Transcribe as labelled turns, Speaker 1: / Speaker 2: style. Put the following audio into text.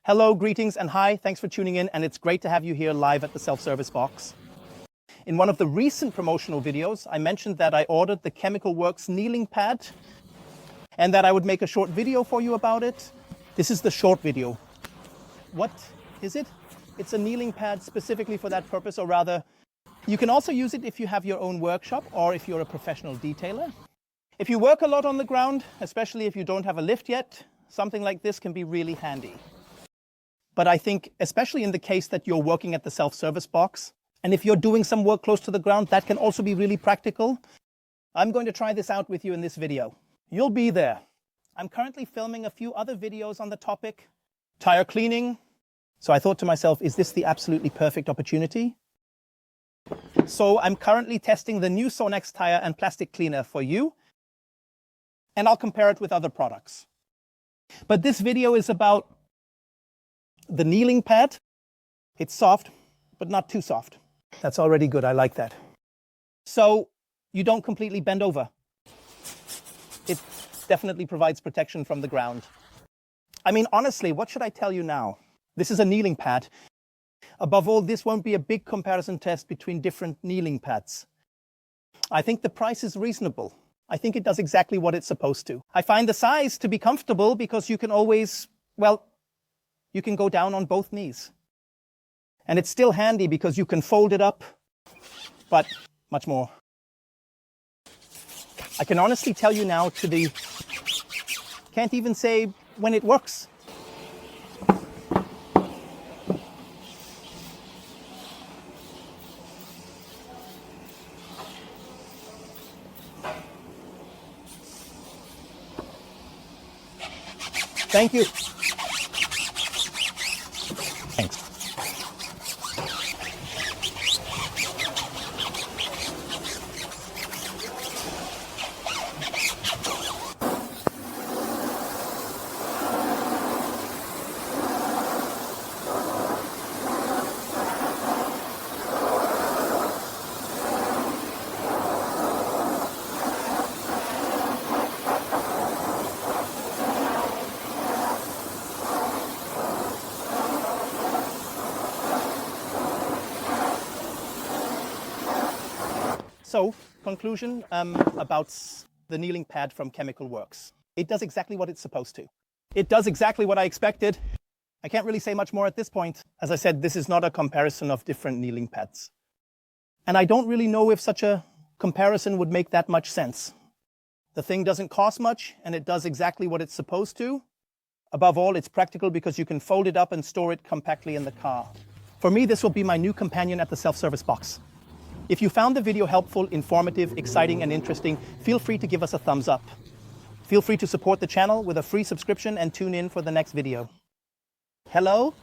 Speaker 1: Hello, greetings, and hi. Thanks for tuning in, and it's great to have you here live at the self-service box. In one of the recent promotional videos, I mentioned that I ordered the ChemicalWorkz kneeling pad and that I would make a short video for you about it. This is the short video. What is it? It's a kneeling pad specifically for that purpose, or rather, you can also use it if you have your own workshop or if you're a professional detailer. If you work a lot on the ground, especially if you don't have a lift yet, something like this can be really handy. But I think, especially in the case that you're working at the self-service box, and if you're doing some work close to the ground, that can also be really practical. I'm going to try this out with you in this video. You'll be there. I'm currently filming a few other videos on the topic, tire cleaning. So I thought to myself, is this the absolutely perfect opportunity? So I'm currently testing the new Sonex tire and plastic cleaner for you, and I'll compare it with other products. But this video is about the kneeling pad. It's soft, but not too soft. That's already good. I like that. So you don't completely bend over. It definitely provides protection from the ground. I mean, honestly, what should I tell you now? This is a kneeling pad. Above all, this won't be a big comparison test between different kneeling pads. I think the price is reasonable. I think it does exactly what it's supposed to. I find the size to be comfortable because you can always, well, you can go down on both knees. And it's still handy because you can fold it up, but much more. I can honestly tell you now can't even say when it works. Thank you. Thanks. So, conclusion about the kneeling pad from ChemicalWorkz. It does exactly what it's supposed to. It does exactly what I expected. I can't really say much more at this point. As I said, this is not a comparison of different kneeling pads. And I don't really know if such a comparison would make that much sense. The thing doesn't cost much, and it does exactly what it's supposed to. Above all, it's practical because you can fold it up and store it compactly in the car. For me, this will be my new companion at the self-service box. If you found the video helpful, informative, exciting, and interesting, feel free to give us a thumbs up. Feel free to support the channel with a free subscription and tune in for the next video. Hello?